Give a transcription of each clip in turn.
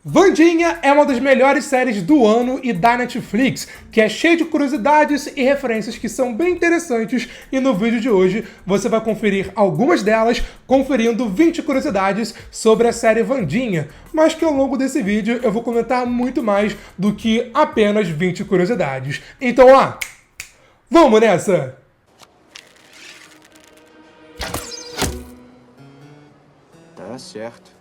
Wandinha é uma das melhores séries do ano e da Netflix, que é cheia de curiosidades e referências que são bem interessantes, e no vídeo de hoje você vai conferir algumas delas, conferindo 20 curiosidades sobre a série Wandinha, mas que ao longo desse vídeo eu vou comentar muito mais do que apenas 20 curiosidades. Então, vamos nessa! Tá certo.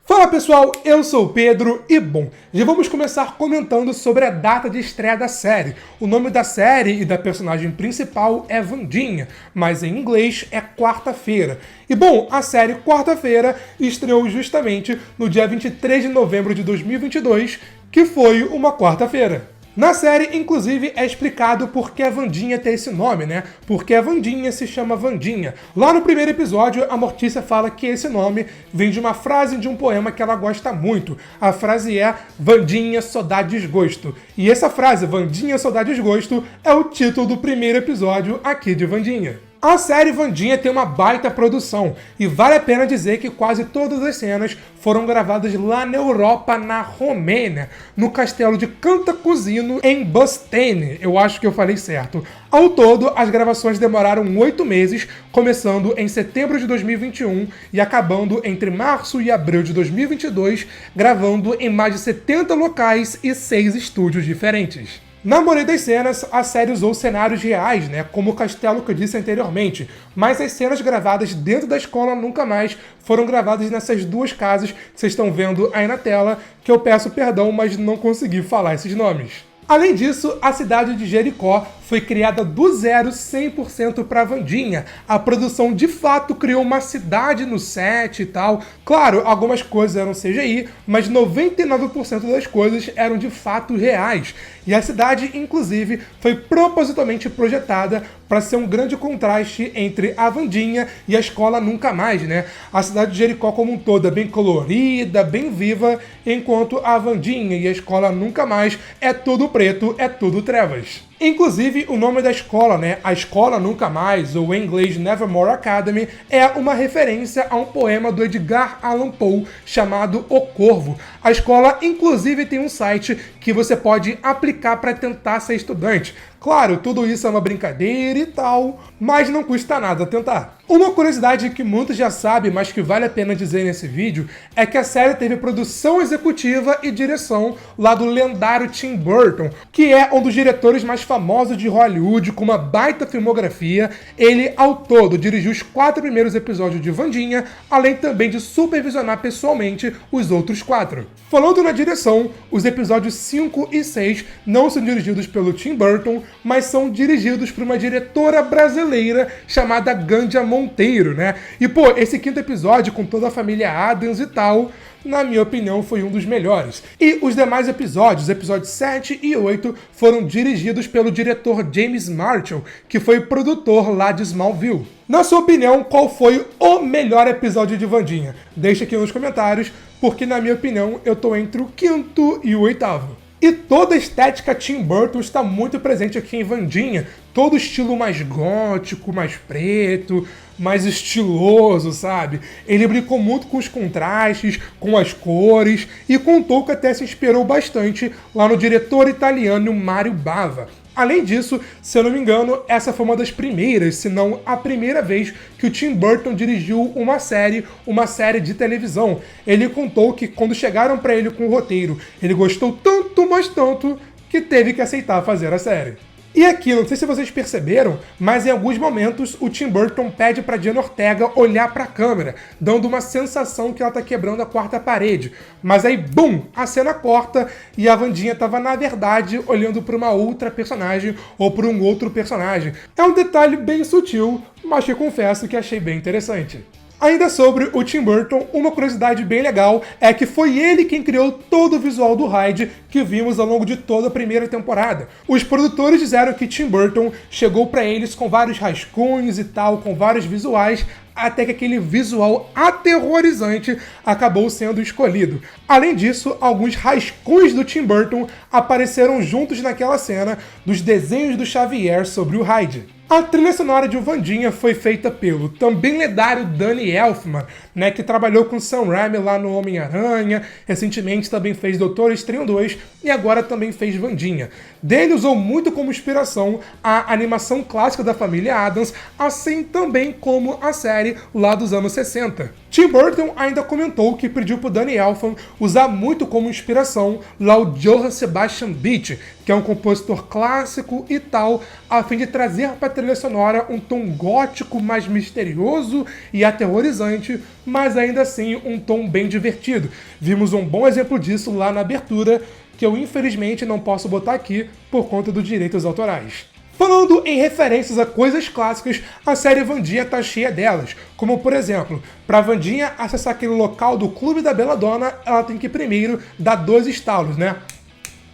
Fala pessoal, eu sou o Pedro e bom, já vamos começar comentando sobre a data de estreia da série. O nome da série e da personagem principal é Wandinha, mas em inglês é quarta-feira. E bom, a série Quarta-feira estreou justamente no dia 23 de novembro de 2022, que foi uma quarta-feira. Na série, inclusive, é explicado por que a Wandinha tem esse nome, né? Porque a Wandinha se chama Wandinha. Lá no primeiro episódio, a Mortícia fala que esse nome vem de uma frase de um poema que ela gosta muito. A frase é Wandinha só dá desgosto. E essa frase, Wandinha só dá desgosto, é o título do primeiro episódio aqui de Wandinha. A série Wandinha tem uma baita produção, e vale a pena dizer que quase todas as cenas foram gravadas lá na Europa, na Romênia, no castelo de Cantacuzino, em Bustane, eu acho que eu falei certo. Ao todo, as gravações demoraram 8 meses, começando em setembro de 2021 e acabando entre março e abril de 2022, gravando em mais de 70 locais e 6 estúdios diferentes. Na maioria das cenas, a série usou cenários reais, né, como o castelo que eu disse anteriormente, mas as cenas gravadas dentro da escola nunca mais foram gravadas nessas duas casas que vocês estão vendo aí na tela, que eu peço perdão, mas não consegui falar esses nomes. Além disso, a cidade de Jericó foi criada do zero 100% para Wandinha. A produção de fato criou uma cidade no set e tal. Claro, algumas coisas eram CGI, mas 99% das coisas eram de fato reais. E a cidade, inclusive, foi propositalmente projetada para ser um grande contraste entre a Wandinha e a escola Nunca Mais, né? A cidade de Jericó como um todo é bem colorida, bem viva, enquanto a Wandinha e a escola Nunca Mais é tudo preto, é tudo trevas. Inclusive, o nome da escola, né, a Escola Nunca Mais, ou em inglês Nevermore Academy, é uma referência a um poema do Edgar Allan Poe chamado O Corvo. A escola, inclusive, tem um site que você pode aplicar para tentar ser estudante. Claro, tudo isso é uma brincadeira e tal, mas não custa nada tentar. Uma curiosidade que muitos já sabem, mas que vale a pena dizer nesse vídeo, é que a série teve produção executiva e direção lá do lendário Tim Burton, que é um dos diretores mais famosos de Hollywood, com uma baita filmografia. Ele, ao todo, dirigiu os 4 primeiros episódios de Wandinha, além também de supervisionar pessoalmente os outros 4. Falando na direção, os episódios 5 e 6 não são dirigidos pelo Tim Burton, mas são dirigidos por uma diretora brasileira chamada Gândia Monteiro, né? E pô, esse 5º episódio, com toda a família Addams e tal, na minha opinião, foi um dos melhores. E os demais episódios, episódios 7 e 8, foram dirigidos pelo diretor James Marshall, que foi produtor lá de Smallville. Na sua opinião, qual foi o melhor episódio de Wandinha? Deixa aqui nos comentários, porque na minha opinião, eu tô entre o 5º e o 8º. E toda a estética Tim Burton está muito presente aqui em Wandinha. Todo o estilo mais gótico, mais preto, mais estiloso, sabe? Ele brincou muito com os contrastes, com as cores, e contou que até se inspirou bastante lá no diretor italiano Mario Bava. Além disso, se eu não me engano, essa foi uma das primeiras, se não a primeira vez que o Tim Burton dirigiu uma série de televisão. Ele contou que quando chegaram para ele com o roteiro, ele gostou tanto, mas tanto, que teve que aceitar fazer a série. E aqui, não sei se vocês perceberam, mas em alguns momentos o Tim Burton pede pra Jenna Ortega olhar pra câmera, dando uma sensação que ela tá quebrando a quarta parede. Mas aí, bum, a cena corta e a Wandinha tava, na verdade, olhando pra uma outra personagem ou pra um outro personagem. É um detalhe bem sutil, mas que eu confesso que achei bem interessante. Ainda sobre o Tim Burton, uma curiosidade bem legal é que foi ele quem criou todo o visual do Hyde que vimos ao longo de toda a primeira temporada. Os produtores disseram que Tim Burton chegou para eles com vários rascunhos e tal, com vários visuais, até que aquele visual aterrorizante acabou sendo escolhido. Além disso, alguns rascunhos do Tim Burton apareceram juntos naquela cena dos desenhos do Xavier sobre o Hyde. A trilha sonora de Wandinha foi feita pelo também lendário Danny Elfman, né, que trabalhou com Sam Raimi lá no Homem-Aranha, recentemente também fez Doutor Estranho 2 e agora também fez Wandinha. Danny usou muito como inspiração a animação clássica da família Addams, assim também como a série lá dos anos 60. Tim Burton ainda comentou que pediu para o Danny Elfman usar muito como inspiração lá o Johann Sebastian Bach, que é um compositor clássico e tal, a fim de trazer para a trilha sonora um tom gótico mais misterioso e aterrorizante, mas ainda assim um tom bem divertido. Vimos um bom exemplo disso lá na abertura, que eu infelizmente não posso botar aqui por conta dos direitos autorais. Falando em referências a coisas clássicas, a série Wandinha tá cheia delas. Como, por exemplo, para Wandinha acessar aquele local do Clube da Belladonna, ela tem que primeiro dar 2 estalos, né?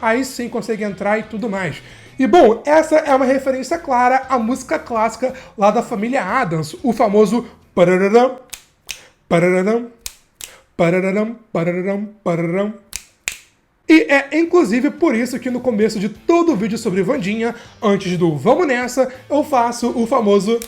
Aí sim consegue entrar e tudo mais. E bom, essa é uma referência clara à música clássica lá da família Addams, o famoso pararam, pararam, pararam, pararam, pararam. E é inclusive por isso que no começo de todo o vídeo sobre Wandinha, antes do vamos nessa, eu faço o famoso...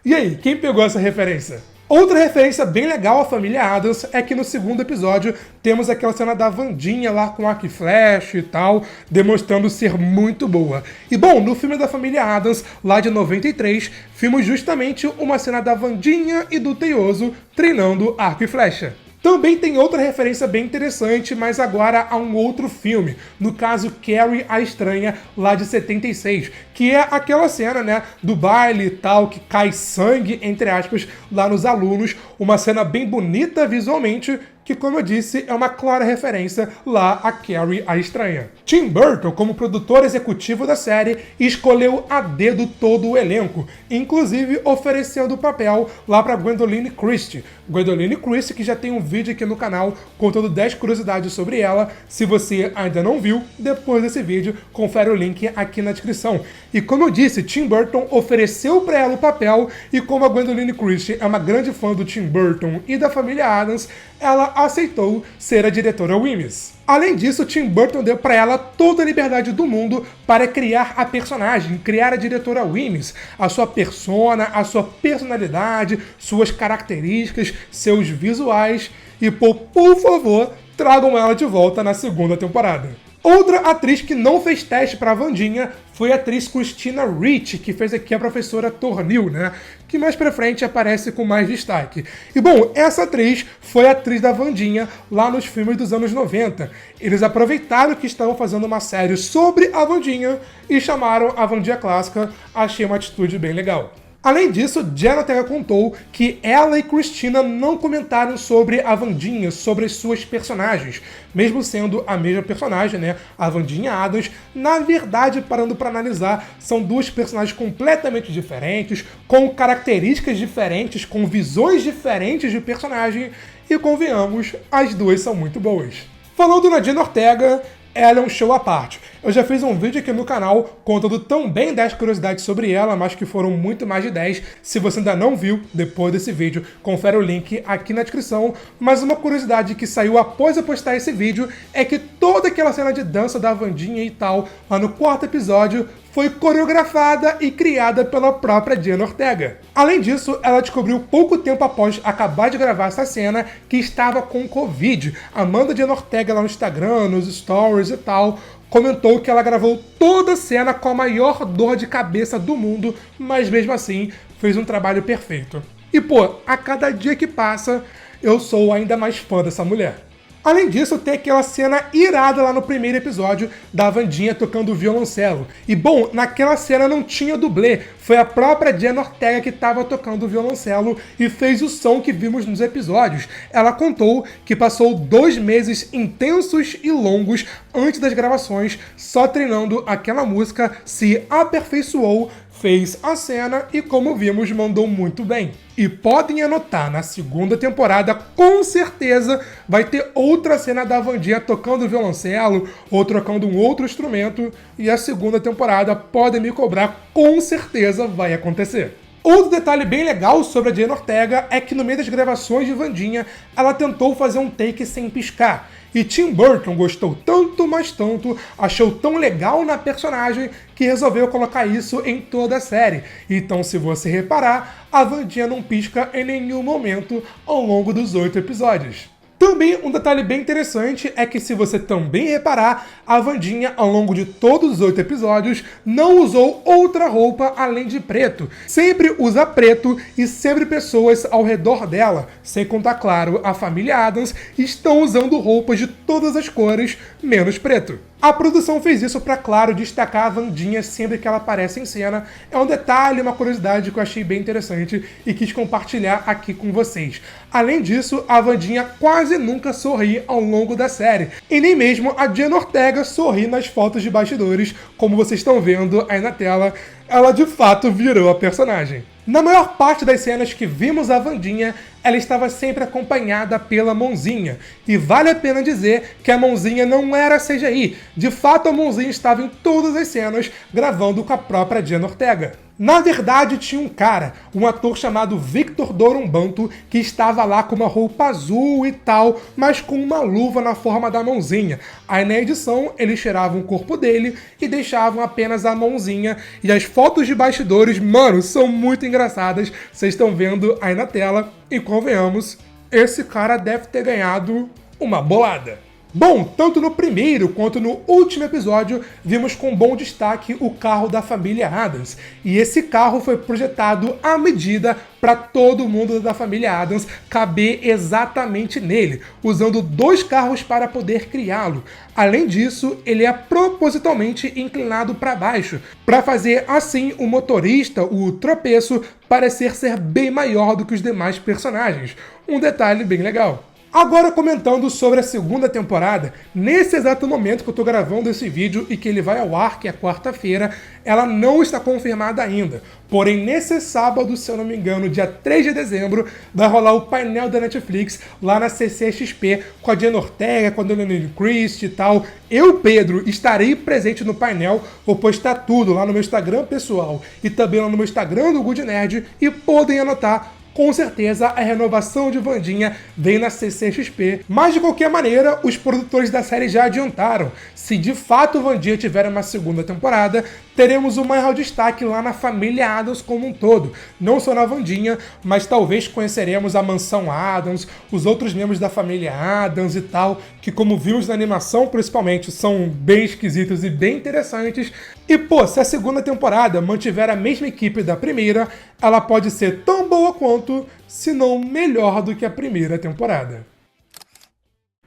E aí, quem pegou essa referência? Outra referência bem legal à família Addams é que no segundo episódio temos aquela cena da Wandinha lá com arco e flecha e tal, demonstrando ser muito boa. E bom, no filme da família Addams, lá de 93, vimos justamente uma cena da Wandinha e do Teioso treinando arco e flecha. Também tem outra referência bem interessante, mas agora a um outro filme, no caso Carrie a Estranha, lá de 76, que é aquela cena, né, do baile e tal, que cai sangue, entre aspas, lá nos alunos, uma cena bem bonita visualmente, que, como eu disse, é uma clara referência lá a Carrie a Estranha. Tim Burton, como produtor executivo da série, escolheu a dedo todo o elenco, inclusive oferecendo o papel lá para Gwendoline Christie. Gwendoline Christie, que já tem um vídeo aqui no canal contando 10 curiosidades sobre ela. Se você ainda não viu, depois desse vídeo, confere o link aqui na descrição. E como eu disse, Tim Burton ofereceu para ela o papel, e como a Gwendoline Christie é uma grande fã do Tim Burton e da família Addams, ela aceitou ser a diretora Wemyss. Além disso, Tim Burton deu para ela toda a liberdade do mundo para criar a personagem, criar a diretora Wemyss, a sua persona, a sua personalidade, suas características, seus visuais, e por favor, tragam ela de volta na segunda temporada. Outra atriz que não fez teste para a Wandinha foi a atriz Christina Ricci, que fez aqui a professora Tornil, né? Que mais pra frente aparece com mais destaque. E bom, essa atriz foi a atriz da Wandinha lá nos filmes dos anos 90. Eles aproveitaram que estavam fazendo uma série sobre a Wandinha e chamaram a Wandinha clássica. Achei uma atitude bem legal. Além disso, Jenna Ortega contou que ela e Christina não comentaram sobre a Wandinha, sobre as suas personagens. Mesmo sendo a mesma personagem, né, a Wandinha Addams, na verdade, parando para analisar, são duas personagens completamente diferentes, com características diferentes, com visões diferentes de personagem, e convenhamos, as duas são muito boas. Falando na Jenna Ortega, ela é um show à parte. Eu já fiz um vídeo aqui no canal contando também 10 curiosidades sobre ela, mas que foram muito mais de 10. Se você ainda não viu, depois desse vídeo, confere o link aqui na descrição. Mas uma curiosidade que saiu após eu postar esse vídeo é que toda aquela cena de dança da Wandinha e tal, lá no 4º episódio, foi coreografada e criada pela própria Jenna Ortega. Além disso, ela descobriu pouco tempo após acabar de gravar essa cena que estava com Covid. Amanda Jenna Ortega lá no Instagram, nos stories e tal, comentou que ela gravou toda a cena com a maior dor de cabeça do mundo, mas mesmo assim fez um trabalho perfeito. E pô, a cada dia que passa, eu sou ainda mais fã dessa mulher. Além disso, tem aquela cena irada lá no primeiro episódio da Wandinha tocando violoncelo. E bom, naquela cena não tinha dublê, foi a própria Jenna Ortega que estava tocando violoncelo e fez o som que vimos nos episódios. Ela contou que passou 2 meses intensos e longos antes das gravações, só treinando aquela música, se aperfeiçoou, fez a cena e, como vimos, mandou muito bem. E podem anotar, na segunda temporada, com certeza, vai ter outra cena da Wandinha tocando violoncelo ou trocando um outro instrumento, e a segunda temporada, podem me cobrar, com certeza vai acontecer. Outro detalhe bem legal sobre a Jenna Ortega é que no meio das gravações de Wandinha, ela tentou fazer um take sem piscar. E Tim Burton gostou tanto, mas tanto, achou tão legal na personagem, que resolveu colocar isso em toda a série. Então, se você reparar, a Wandinha não pisca em nenhum momento ao longo dos 8 episódios. Também um detalhe bem interessante é que, se você também reparar, a Wandinha, ao longo de todos os 8 episódios, não usou outra roupa além de preto. Sempre usa preto e sempre pessoas ao redor dela, sem contar, claro, a família Addams, estão usando roupas de todas as cores, menos preto. A produção fez isso para, claro, destacar a Wandinha sempre que ela aparece em cena. É um detalhe, uma curiosidade que eu achei bem interessante e quis compartilhar aqui com vocês. Além disso, a Wandinha quase nunca sorri ao longo da série. E nem mesmo a Jenna Ortega sorri nas fotos de bastidores, como vocês estão vendo aí na tela. Ela de fato virou a personagem. Na maior parte das cenas que vimos a Wandinha, ela estava sempre acompanhada pela Mãozinha. E vale a pena dizer que a Mãozinha não era CGI. De fato, a Mãozinha estava em todas as cenas, gravando com a própria Jenna Ortega. Na verdade, tinha um cara, um ator chamado Victor Dorumbanto, que estava lá com uma roupa azul e tal, mas com uma luva na forma da mãozinha. Aí na edição, eles tiravam o corpo dele e deixavam apenas a mãozinha. E as fotos de bastidores, mano, são muito engraçadas. Vocês estão vendo aí na tela. E convenhamos, esse cara deve ter ganhado uma bolada. Bom, tanto no primeiro quanto no último episódio, vimos com bom destaque o carro da família Addams. E esse carro foi projetado à medida para todo mundo da família Addams caber exatamente nele, usando 2 carros para poder criá-lo. Além disso, ele é propositalmente inclinado para baixo, para fazer assim o motorista, o tropeço, parecer ser bem maior do que os demais personagens. Um detalhe bem legal. Agora, comentando sobre a segunda temporada, nesse exato momento que eu tô gravando esse vídeo e que ele vai ao ar, que é quarta-feira, ela não está confirmada ainda. Porém, nesse sábado, se eu não me engano, dia 3 de dezembro, vai rolar o painel da Netflix lá na CCXP, com a Jenna Ortega, com a Danielle Christie e tal. Eu, Pedro, estarei presente no painel, vou postar tudo lá no meu Instagram pessoal e também lá no meu Instagram do Good Nerd, e podem anotar. Com certeza, a renovação de Wandinha vem na CCXP, mas de qualquer maneira, os produtores da série já adiantaram. Se de fato Wandinha tiver uma segunda temporada, teremos o maior destaque lá na família Addams como um todo. Não só na Wandinha, mas talvez conheceremos a mansão Addams, os outros membros da família Addams e tal, que, como vimos na animação principalmente, são bem esquisitos e bem interessantes. E pô, se a segunda temporada mantiver a mesma equipe da primeira, ela pode ser tão boa quanto, se não melhor do que a primeira temporada.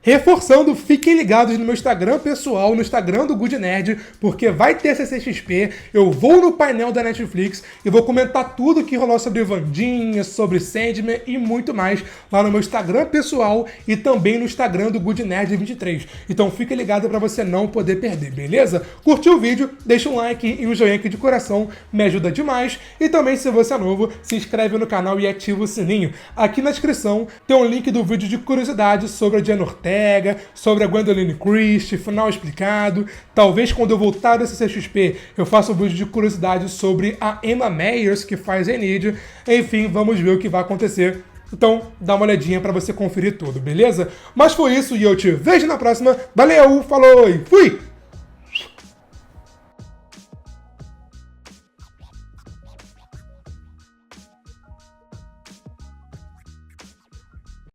Reforçando, fiquem ligados no meu Instagram pessoal, no Instagram do Good Nerd, porque vai ter CCXP, eu vou no painel da Netflix e vou comentar tudo que rolou sobre Wandinha, sobre Sandman e muito mais lá no meu Instagram pessoal e também no Instagram do Good Nerd 23. Então fique ligado para você não poder perder, beleza? Curtiu o vídeo? Deixa um like e um joinha aqui de coração, me ajuda demais. E também, se você é novo, se inscreve no canal e ativa o sininho. Aqui na descrição tem um link do vídeo de curiosidades sobre a Jenna Ortega, sobre a Gwendoline Christie, final explicado. Talvez quando eu voltar desse CXP eu faça um vídeo de curiosidade sobre a Emma Myers, que faz Enid. Enfim, vamos ver o que vai acontecer. Então, dá uma olhadinha pra você conferir tudo, beleza? Mas foi isso e eu te vejo na próxima. Valeu, falou e fui!